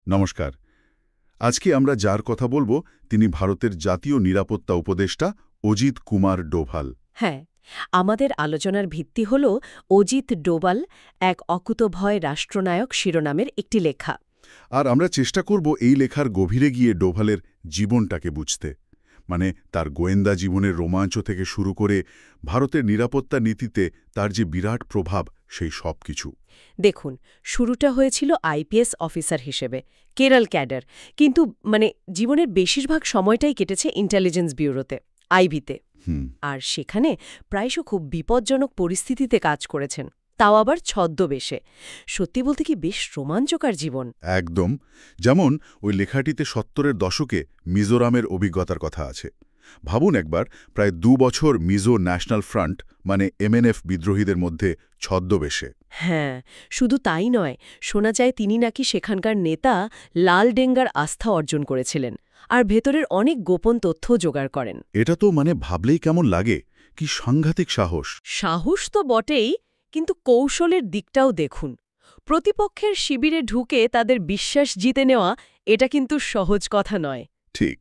নমস্কার। আজকে আমরা যার কথা বলবো তিনি ভারতের জাতীয় নিরাপত্তা উপদেষ্টা অজিত কুমার ডোভাল। হ্যাঁ, আমাদের আলোচনার ভিত্তি হল অজিত ডোভাল এক অকুতোভয় রাষ্ট্রনায়ক শিরোনামের একটি লেখা। আর আমরা চেষ্টা করব এই লেখার গভীরে গিয়ে ডোভালের জীবনটাকে বুঝতে, মানে তার গোয়েন্দা জীবনের রোমাঞ্চ থেকে শুরু করে ভারতের নিরাপত্তা নীতিতে তার যে বিরাট প্রভাব, সেই সব কিছু। দেখুন, শুরুটা হয়েছিল আইপিএস অফিসার হিসেবে, কেরল ক্যাডার, কিন্তু জীবনের বেশিরভাগ সময়টাই কেটেছে ইন্টেলিজেন্স ব্যুরোতে, আইবিতে। আর সেখানে প্রায়শ খুব বিপজ্জনক পরিস্থিতিতে কাজ করেছেন, তাও আবার ছদ্মবেশে। সত্যি বলতে কি বেশ রোমাঞ্চকর জীবন। একদম। যেমন ওই লেখাটিতে ৭০-এর দশকে মিজোরামের অভিজ্ঞতার কথা আছে। ভাবুন একবার, প্রায় ২ বছর মিজো ন্যাশনাল ফ্রন্ট মানে এমএনএফ বিদ্রোহীদের মধ্যে ছদ্মবেশে। হ্যাঁ, শুধু তাই নয়, শোনা যায় তিনি নাকি সেখানকার নেতা লাল ডেঙ্গার আস্থা অর্জন করেছিলেন আর ভেতরের অনেক গোপন তথ্য জোগাড় করেন। এটা তো ভাবলেই কেমন লাগে, কি সাংঘাতিক সাহস। সাহস তো বটেই, কিন্তু কৌশলের দিকটাও দেখুন। প্রতিপক্ষের শিবিরে ঢুকে তাদের বিশ্বাস জিতে নেওয়া, এটা কিন্তু সহজ কথা নয়। ঠিক।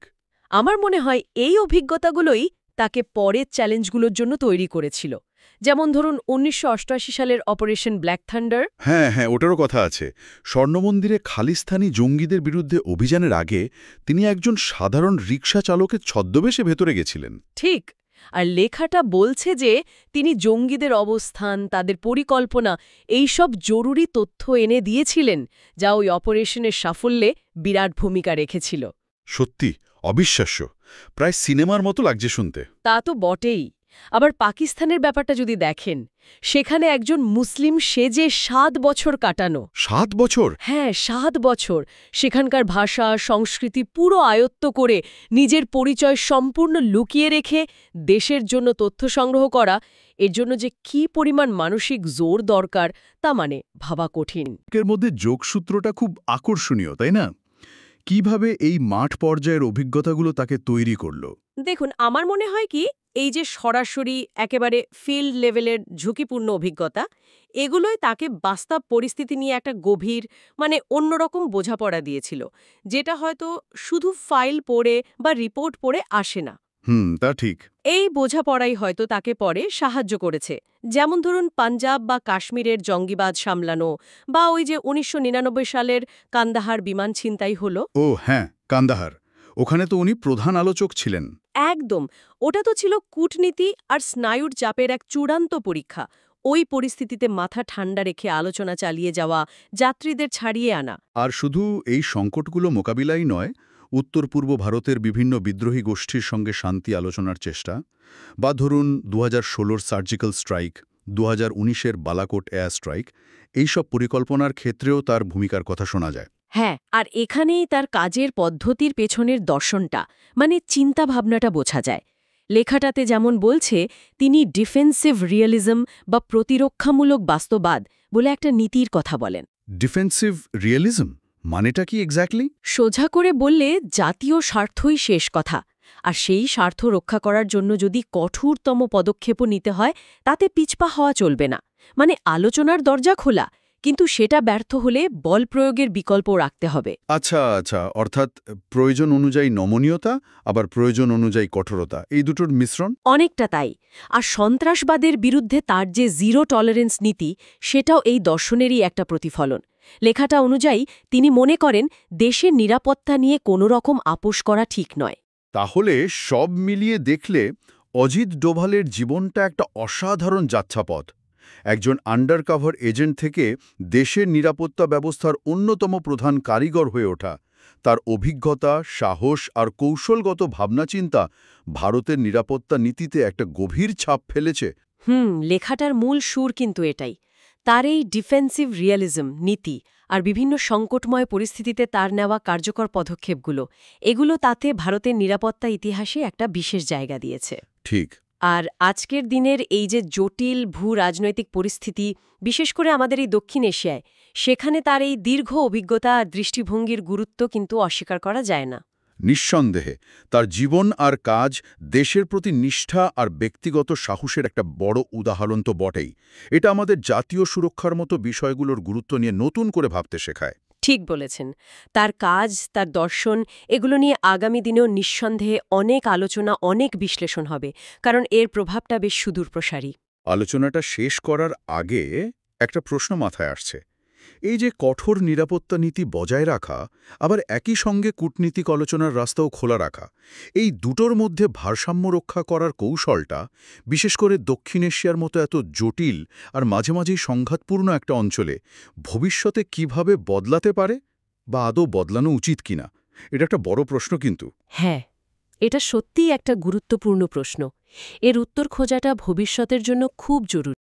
আমার মনে হয় এই অভিজ্ঞতাগুলোই তাকে পরের চ্যালেঞ্জগুলোর জন্য তৈরি করেছিল। যেমন ধরুন ১৯৮৮ সালের অপারেশন ব্ল্যাক থান্ডার। হ্যাঁ, ওটারও কথা আছে। স্বর্ণমন্দিরে খালিস্তানি জঙ্গিদের বিরুদ্ধে অভিযানের আগে তিনি একজন সাধারণ রিকশা চালকের ছদ্মবেশে ভেতরে গেছিলেন। ঠিক। আর লেখাটা বলছে যে তিনি জঙ্গিদের অবস্থান, তাদের পরিকল্পনা, এইসব জরুরি তথ্য এনে দিয়েছিলেন, যা ওই অপারেশনের সাফল্যে বিরাট ভূমিকা রেখেছিল। সত্যি অবিশ্বাস্য, প্রায় সিনেমার মতো লাগছে শুনতে। তা তো বটেই। আবার পাকিস্তানের ব্যাপারটা যদি দেখেন, সেখানে একজন মুসলিম সেজে ৭ বছর কাটানো। ৭ বছর? হ্যাঁ, ৭ বছর সেখানকার ভাষা, সংস্কৃতি পুরো আয়ত্ত করে নিজের পরিচয় সম্পূর্ণ লুকিয়ে রেখে দেশের জন্য তথ্য সংগ্রহ করা, এর জন্য যে কী পরিমাণ মানসিক জোর দরকার তা ভাবা কঠিন। এর মধ্যে যোগসূত্রটা খুব আকর্ষণীয়, তাই না? কিভাবে এই মাঠ পর্যায়ের অভিজ্ঞতাগুলো তাকে তৈরি করল? দেখুন, আমার মনে হয় কি, এই যে সরাসরি একেবারে ফিল্ড লেভেলের ঝুঁকিপূর্ণ অভিজ্ঞতা, এগুলোই তাকে বাস্তব পরিস্থিতি নিয়ে একটা গভীর অন্যরকম বোঝাপড়া দিয়েছিল, যেটা হয়তো শুধু ফাইল পড়ে বা রিপোর্ট পড়ে আসে না। তা ঠিক। এই বোঝাপড়াই হয়তো তাকে পরে সাহায্য করেছে। যেমন ধরুন পাঞ্জাব বা কাশ্মীরের জঙ্গিবাদ সামলানো, বা ওই যে ১৯৯৯ সালের কান্দাহার বিমান ছিনতাই হলো। ও হ্যাঁ, কান্দাহার। ওখানে তো উনি প্রধান আলোচক ছিলেন। একদম। ওটা তো ছিল কূটনীতি আর স্নায়ুর চাপের এক চূড়ান্ত পরীক্ষা। ওই পরিস্থিতিতে মাথা ঠান্ডা রেখে আলোচনা চালিয়ে যাওয়া, যাত্রীদের ছাড়িয়ে আনা। আর শুধু এই সংকটগুলো মোকাবিলাই নয়, উত্তর পূর্ব ভারতের বিভিন্ন বিদ্রোহী গোষ্ঠীর সঙ্গে শান্তি আলোচনার চেষ্টা, বা ধরুন ২০১৬-র সার্জিক্যাল স্ট্রাইক, ২০১৯-এর বালাকোট এয়ার স্ট্রাইক, এইসব পরিকল্পনার ক্ষেত্রেও তার ভূমিকার কথা শোনা যায়। হ্যাঁ, আর এখানেই তার কাজের পদ্ধতির পেছনের দর্শনটা, চিন্তাভাবনাটা বোঝা যায়। লেখাটাতে যেমন বলছে, তিনি ডিফেন্সিভ রিয়েলিজম বা প্রতিরক্ষামূলক বাস্তববাদ বলে একটা নীতির কথা বলেন। ডিফেন্সিভ রিয়েলিজম মানেটা কি এক্স্যাক্টলি? সোজা করে বললে জাতীয় স্বার্থই শেষ কথা, আর সেই স্বার্থ রক্ষা করার জন্য যদি কঠোরতম পদক্ষেপও নিতে হয়, তাতে পিছপা হওয়া চলবে না। আলোচনার দরজা খোলা, কিন্তু সেটা ব্যর্থ হলে বল প্রয়োগের বিকল্প রাখতে হবে। আচ্ছা, অর্থাৎ প্রয়োজন অনুযায়ী নমনীয়তা, আবার প্রয়োজন অনুযায়ী কঠোরতা, এই দুটোর মিশ্রণ। অনেকটা তাই। আর সন্ত্রাসবাদের বিরুদ্ধে তার যে জিরো টলারেন্স নীতি, সেটাও এই দর্শনেরই একটা প্রতিফলন। লেখাটা অনুযায়ী তিনি মনে করেন দেশের নিরাপত্তা নিয়ে কোনো রকম আপোষ করা ঠিক নয়। তাহলে সব মিলিয়ে দেখলে অজিত ডোভালের জীবনটা একটা অসাধারণ যাত্রাপথ। একজন আন্ডারকভার এজেন্ট থেকে দেশের নিরাপত্তা ব্যবস্থার অন্যতম প্রধান কারিগর হয়ে ওঠা, তার অভিজ্ঞতা, সাহস আর কৌশলগত ভাবনাচিন্তা ভারতের নিরাপত্তা নীতিতে একটা গভীর ছাপ ফেলেছে। লেখাটার মূল সুর কিন্তু এটাই। তার এই ডিফেন্সিভ রিয়েলিজম নীতি আর বিভিন্ন সংকটময় পরিস্থিতিতে তার নেওয়া কার্যকর পদক্ষেপগুলো, এগুলো তাতে ভারতের নিরাপত্তা ইতিহাসে একটা বিশেষ জায়গা দিয়েছে। ঠিক। আর আজকের দিনের এই যে জটিল ভূ-রাজনৈতিক পরিস্থিতি, বিশেষ করে আমাদের এই দক্ষিণ এশিয়ায়, সেখানে তার এই দীর্ঘ অভিজ্ঞতা আর দৃষ্টিভঙ্গির গুরুত্ব কিন্তু অস্বীকার করা যায় না। নিঃসন্দেহে তার জীবন আর কাজ দেশের প্রতি নিষ্ঠা আর ব্যক্তিগত সাহসের একটা বড় উদাহরণ তো বটেই। এটা আমাদের জাতীয় সুরক্ষার মতো বিষয়গুলোর গুরুত্ব নিয়ে নতুন করে ভাবতে শেখায়। ঠিক বলেছেন। তার কাজ, তার দর্শন, এগুলো নিয়ে আগামী দিনেও নিঃসন্দেহে অনেক আলোচনা, অনেক বিশ্লেষণ হবে, কারণ এর প্রভাবটা বেশ সুদূরপ্রসারী। আলোচনাটা শেষ করার আগে একটা প্রশ্ন মাথায় আসছে। এই যে কঠোর নিরাপত্তা নীতি বজায় রাখা, আবার একই সঙ্গে কূটনীতিক আলোচনার রাস্তাও খোলা রাখা, এই দুটোর মধ্যে ভারসাম্য রক্ষা করার কৌশলটা, বিশেষ করে দক্ষিণ এশিয়ার মতো এত জটিল আর মাঝে মাঝেই সংঘাতপূর্ণ একটা অঞ্চলে ভবিষ্যতে কিভাবে বদলাতে পারে বা আদৌ বদলানো উচিত কিনা, এটা একটা বড় প্রশ্ন কিন্তু। হ্যাঁ, এটা সত্যিই একটা গুরুত্বপূর্ণ প্রশ্ন। এর উত্তর খোঁজাটা ভবিষ্যতের জন্য খুব জরুরি।